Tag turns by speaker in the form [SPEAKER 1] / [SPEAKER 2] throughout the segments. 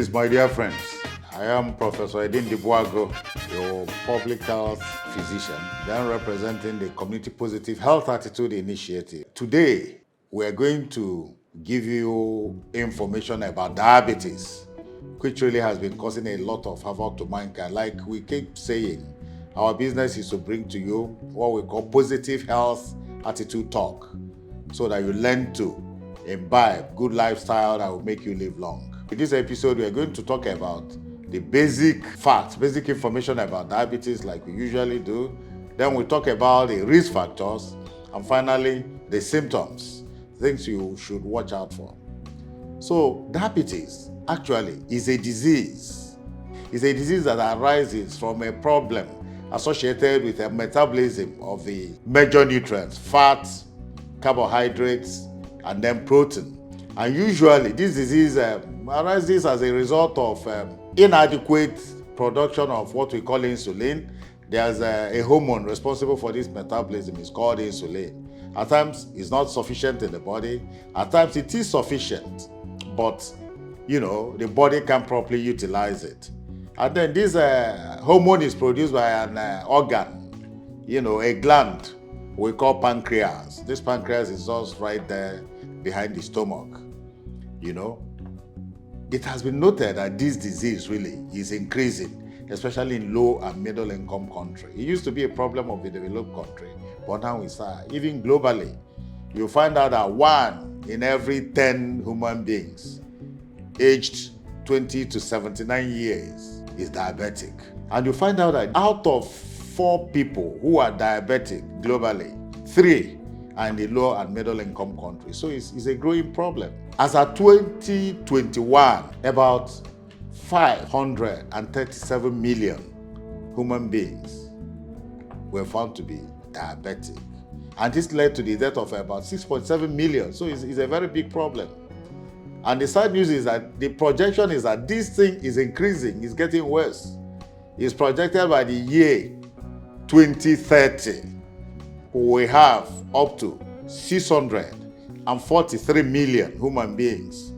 [SPEAKER 1] Greetings, my dear friends. I am Professor Edin Dibuago, your public health physician, then representing the Community Positive Health Attitude Initiative. Today, we are going to give you information about diabetes, which really has been causing a lot of havoc to mankind. Like we keep saying, our business is to bring to you what we call positive health attitude talk, so that you learn to imbibe good lifestyle that will make you live long. In this episode, we are going to talk about the basic facts, basic information about diabetes like we usually do. Then we talk about the risk factors, and finally, the symptoms, things you should watch out for. So diabetes actually is a disease. It's a disease that arises from a problem associated with a metabolism of the major nutrients, fats, carbohydrates, and then protein. And usually this disease arises as a result of inadequate production of what we call insulin. There's a hormone responsible for this metabolism. It's called insulin. At times it's not sufficient in the body. At times it is sufficient, but the body can't properly utilize it. And then this hormone is produced by an organ, a gland we call pancreas. This pancreas is just right there behind the stomach. It has been noted that this disease really is increasing, especially in low and middle income countries. It used to be a problem of the developed country, but now it's even globally. You find out that 1 in every 10 human beings aged 20 to 79 years is diabetic. And you find out that out of 4 people who are diabetic globally, 3 are in the low and middle income countries. So it's a growing problem. As of 2021, about 537 million human beings were found to be diabetic. And this led to the death of about 6.7 million. So it's a very big problem. And the sad news is that the projection is that this thing is increasing, it's getting worse. It's projected by the year 2030, we have up to 643 million human beings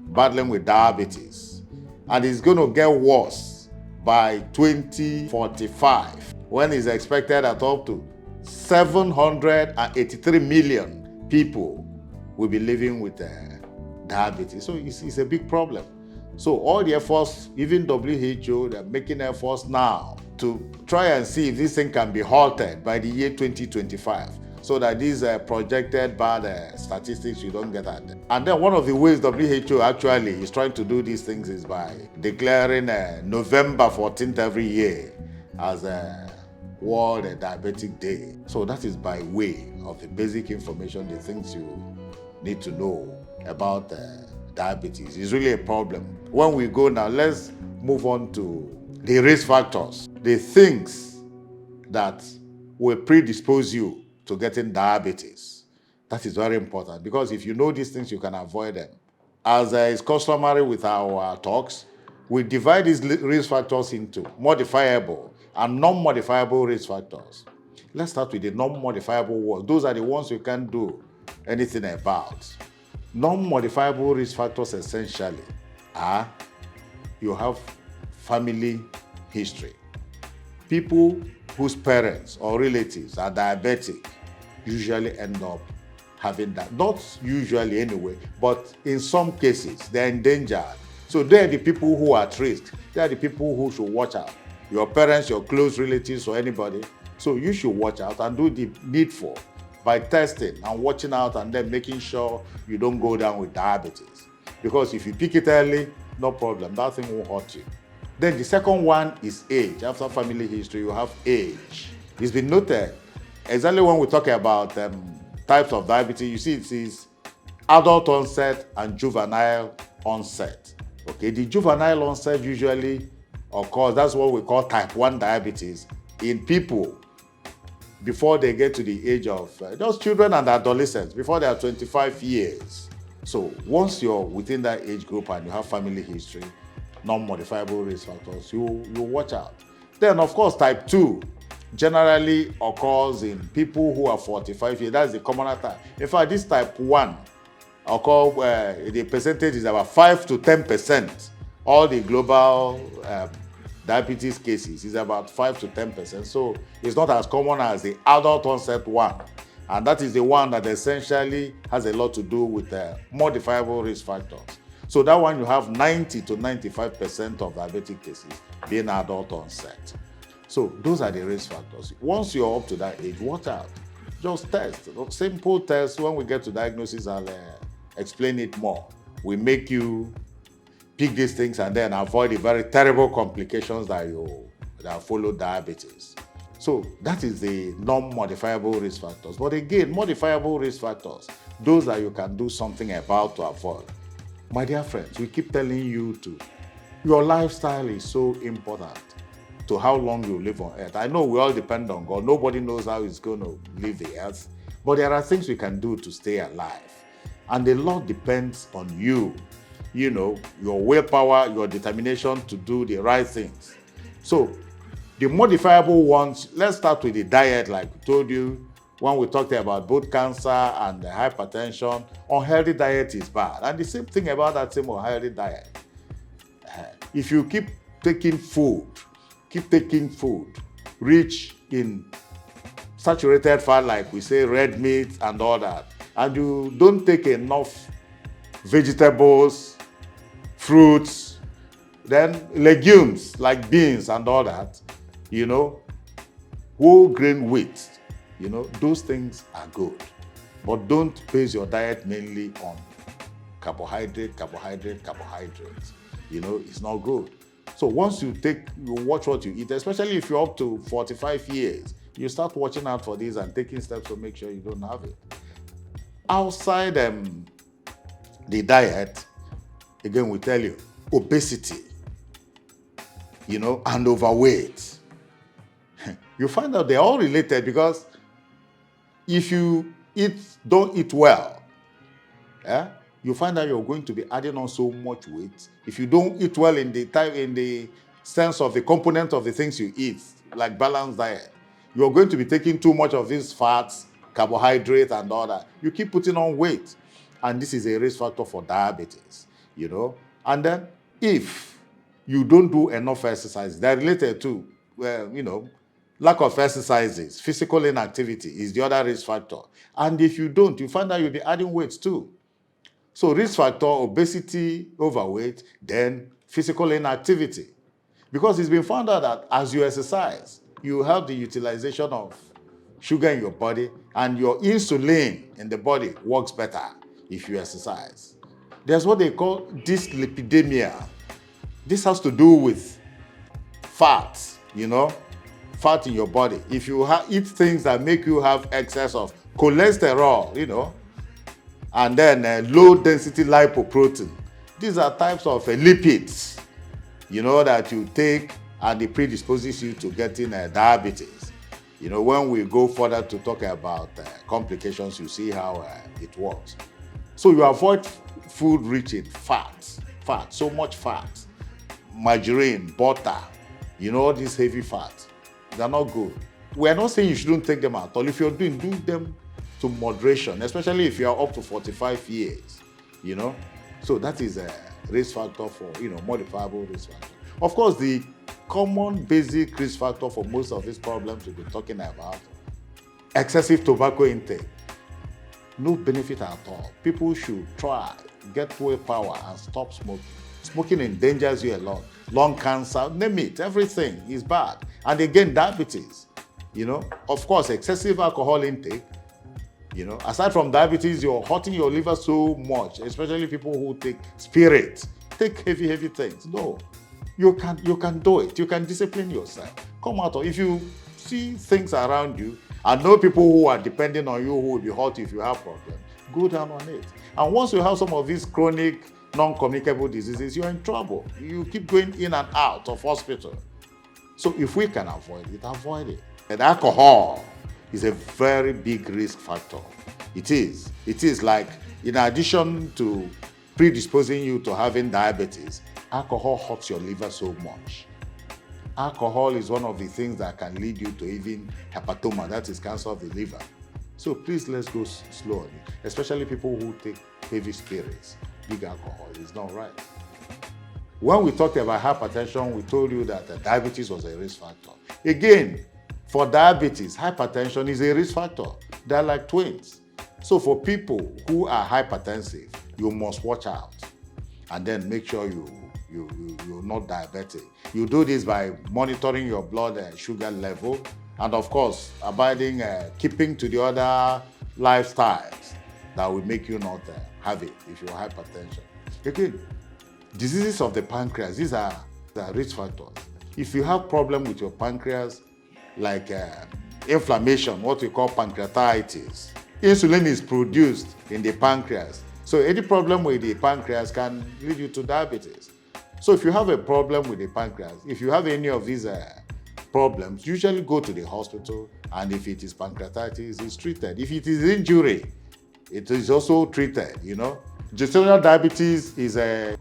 [SPEAKER 1] battling with diabetes. And it's going to get worse by 2045, when it's expected that up to 783 million people will be living with diabetes. So it's a big problem. So all the efforts, even WHO, they're making efforts now to try and see if this thing can be halted by the year 2025, so that these projected bad statistics you don't get at them. And then one of the ways WHO actually is trying to do these things is by declaring November 14th every year as a World Diabetic Day. So that is by way of the basic information, the things you need to know about diabetes. It's really a problem. When we go now, let's move on to the risk factors, the things that will predispose you to getting diabetes. That is very important, because if you know these things, you can avoid them. As is customary with our talks, we divide these risk factors into modifiable and non-modifiable risk factors. Let's start with the non-modifiable ones. Those are the ones you can't do anything about. Non-modifiable risk factors essentially are: you have family history. People whose parents or relatives are diabetic usually end up having that. Not usually anyway, but in some cases, they're endangered. So they're the people who are at risk. They're the people who should watch out. Your parents, your close relatives, or anybody. So you should watch out and do the needful by testing and watching out, and then making sure you don't go down with diabetes. Because if you pick it early, no problem, that thing won't hurt you. Then the second one is age. After family history, you have age. It's been noted, exactly when we talk about types of diabetes, you see it is adult onset and juvenile onset. Okay, the juvenile onset usually occurs, that's what we call type 1 diabetes, in people before they get to the age of just children and adolescents, before they are 25 years. So once you're within that age group and you have family history, non-modifiable risk factors, you watch out. Then, of course, type 2 generally occurs in people who are 45 years. That's the commoner type. In fact, this type 1 occurs, the percentage is about 5 to 10% all the global diabetes cases is about 5 to 10%. So it's not as common as the adult onset one. And that is the one that essentially has a lot to do with modifiable risk factors. So that one you have 90 to 95% of diabetic cases being adult onset. So those are the risk factors. Once you're up to that age, watch out. Just test. Simple test. When we get to diagnosis, I'll explain it more. We make you pick these things and then avoid the very terrible complications that follow diabetes. So that is the non-modifiable risk factors. But again, modifiable risk factors, those that you can do something about to avoid. My dear friends, we keep telling you your lifestyle is so important to how long you live on earth. I know we all depend on God. Nobody knows how he's going to leave the earth. But there are things we can do to stay alive. And a lot depends on you. You know, your willpower, your determination to do the right things. So the modifiable ones, let's start with the diet, like we told you when we talked about both cancer and hypertension. Unhealthy diet is bad. And the same thing about that same unhealthy diet. If you keep taking food rich in saturated fat, like we say, red meat and all that, and you don't take enough vegetables, fruits, then legumes like beans and all that, whole grain wheat, those things are good. But don't base your diet mainly on carbohydrate. It's not good. So once you watch what you eat, especially if you're up to 45 years, you start watching out for these and taking steps to make sure you don't have it. Outside the diet, again, we tell you, obesity, and overweight. You find out they're all related, because if you don't eat well, you find out you're going to be adding on so much weight. If you don't eat well in the sense of the component of the things you eat, like balanced diet, you're going to be taking too much of these fats, carbohydrates, and all that. You keep putting on weight. And this is a risk factor for diabetes, And then if you don't do enough exercise, they're related to, lack of exercises, physical inactivity is the other risk factor. And if you don't, you find out you'll be adding weight too. So risk factor, obesity, overweight, then physical inactivity. Because it's been found out that as you exercise, you have the utilization of sugar in your body, and your insulin in the body works better if you exercise. There's what they call dyslipidemia. This has to do with fat, fat in your body. If you eat things that make you have excess of cholesterol, and then low density lipoprotein, these are types of lipids, that you take, and it predisposes you to getting diabetes. When we go further to talk about complications, you see how it works. So you avoid food rich in fat, so much fat, margarine, butter, all these heavy fats. They're not good. We're not saying you shouldn't take them at all. If you're do them to moderation, especially if you're up to 45 years, So that is a risk factor for, modifiable risk factor. Of course, the common basic risk factor for most of these problems we've been talking about, excessive tobacco intake. No benefit at all. People should try, get willpower and stop smoking. Smoking endangers you a lot. Lung cancer, name it, everything is bad. And again, diabetes. Of course, excessive alcohol intake. Aside from diabetes, you're hurting your liver so much, especially people who take spirits, take heavy things. No, you can do it. You can discipline yourself. Come out. If you see things around you and know people who are depending on you who will be hurt if you have problems, go down on it. And once you have some of these chronic, non-communicable diseases, you're in trouble. You keep going in and out of hospital. So if we can avoid it, avoid it. And alcohol is a very big risk factor. It is. It is like, in addition to predisposing you to having diabetes, alcohol hurts your liver so much. Alcohol is one of the things that can lead you to even hepatoma, that is cancer of the liver. So please, let's go slow on it, especially people who take heavy spirits. Big alcohol is not right. When we talked about hypertension, we told you that diabetes was a risk factor. Again, for diabetes, hypertension is a risk factor. They're like twins. So for people who are hypertensive, you must watch out and then make sure you're not diabetic. You do this by monitoring your blood sugar level and of course, keeping to the other lifestyles that will make you not have it if you have hypertension. Again, diseases of the pancreas, these are the risk factors. If you have problem with your pancreas, like inflammation, what we call pancreatitis, insulin is produced in the pancreas. So any problem with the pancreas can lead you to diabetes. So if you have a problem with the pancreas, if you have any of these problems, usually go to the hospital, and if it is pancreatitis, it's treated. If it is injury, it is also treated, Gestational diabetes is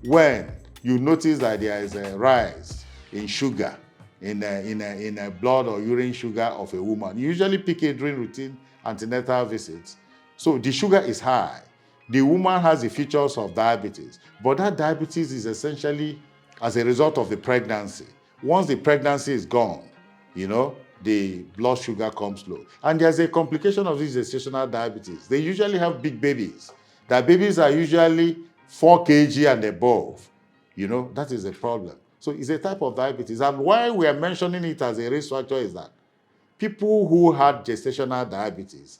[SPEAKER 1] when you notice that there is a rise in sugar in a blood or urine sugar of a woman. You usually pick it during routine antenatal visits. So the sugar is high. The woman has the features of diabetes, but that diabetes is essentially as a result of the pregnancy. Once the pregnancy is gone, the blood sugar comes low. And there's a complication of this gestational diabetes. They usually have big babies. Their babies are usually 4 kg and above. That is a problem. So it's a type of diabetes. And why we are mentioning it as a risk factor is that people who had gestational diabetes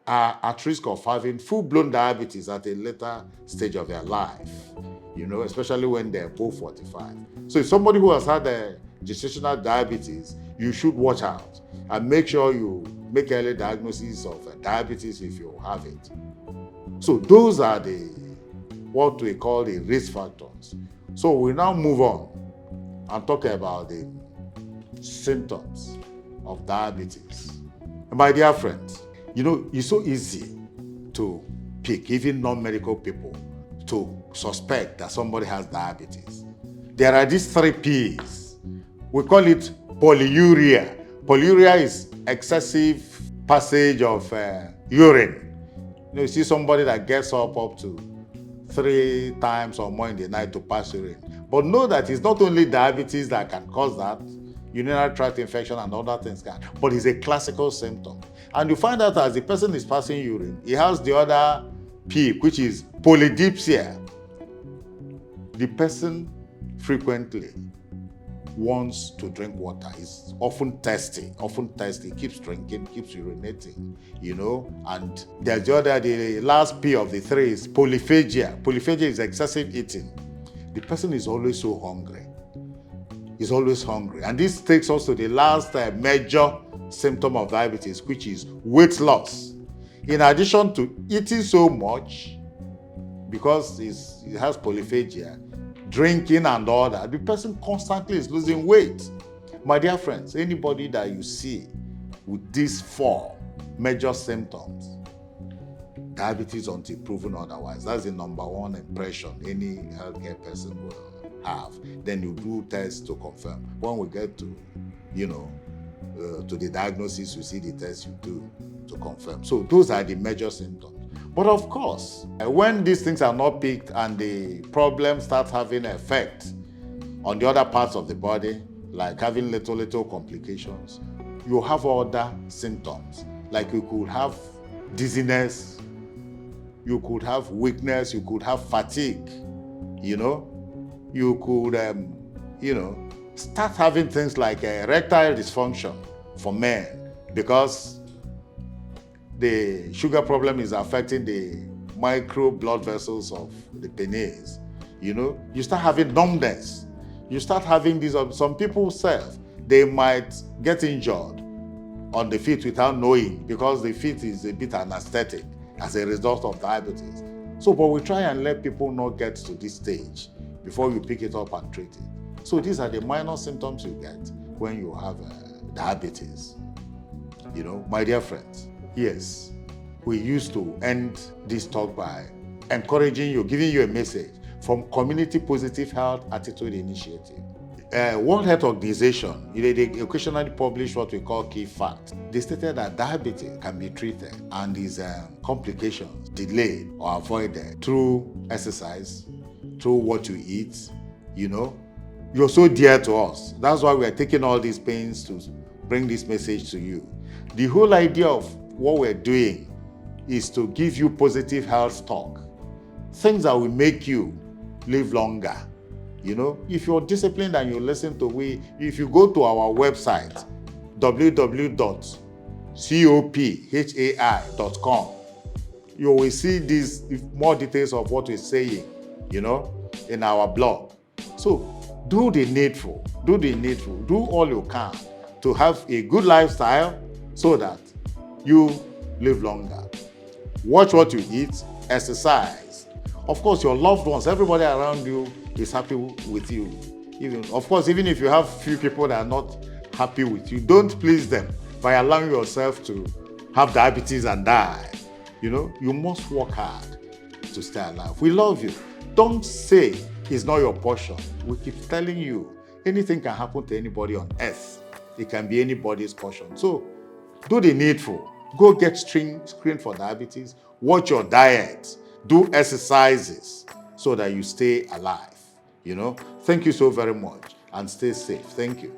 [SPEAKER 1] are at risk of having full-blown diabetes at a later stage of their life, especially when they're above 45. So if somebody who has had gestational diabetes, you should watch out and make sure you make early diagnosis of diabetes if you have it. So those are what we call the risk factors. So we now move on and talk about the symptoms of diabetes. And my dear friends, it's so easy to pick, even non-medical people, to suspect that somebody has diabetes. There are these 3 P's. We call it polyuria. Polyuria is excessive passage of urine. You see somebody that gets up to 3 times or more in the night to pass urine. But know that it's not only diabetes that can cause that, urinary tract infection and other things can, but it's a classical symptom. And you find out as the person is passing urine, he has the other P, which is polydipsia. The person frequently wants to drink water. He's often thirsty, keeps drinking, keeps urinating, and there's the last P of the 3 is polyphagia. Polyphagia is excessive eating. The person is always so hungry. He's always hungry. And this takes us to the last major symptom of diabetes, which is weight loss. In addition to eating so much, because it has polyphagia, drinking and all that, the person constantly is losing weight. My dear friends, anybody that you see with these 4 major symptoms, diabetes until proven otherwise, that's the number 1 impression any healthcare person will have. Then you do tests to confirm. When we get to the diagnosis, you see the tests you do to confirm. So those are the major symptoms. But of course, when these things are not picked and the problem starts having an effect on the other parts of the body, like having little complications, you have other symptoms. Like you could have dizziness, you could have weakness, you could have fatigue, you could, start having things like erectile dysfunction for men, because the sugar problem is affecting the micro blood vessels of the penis. You start having numbness. You start having these, some people they might get injured on the feet without knowing, because the feet is a bit anesthetic as a result of diabetes. So, but we try and let people not get to this stage before you pick it up and treat it. So these are the minor symptoms you get when you have diabetes. My dear friends, yes, we used to end this talk by encouraging you, giving you a message from Community Positive Health Attitude Initiative. World Health Organization, they occasionally publish what we call key facts. They stated that diabetes can be treated and its complications delayed or avoided through exercise, through what you eat, You're so dear to us. That's why we are taking all these pains to bring this message to you. The whole idea of what we're doing is to give you positive health talk, things that will make you live longer. If you're disciplined and you listen to if you go to our website, www.cophai.com, you will see these more details of what we're saying, in our blog. So do the needful, do all you can to have a good lifestyle so that you live longer. Watch what you eat, exercise. Of course, your loved ones, everybody around you is happy with you. Even if you have few people that are not happy with you, don't please them by allowing yourself to have diabetes and die. You must work hard to stay alive. We love you. Don't say it's not your portion. We keep telling you, anything can happen to anybody on earth. It can be anybody's portion. So do the needful. Go get screened for diabetes. Watch your diet. Do exercises so that you stay alive. Thank you so very much and stay safe. Thank you.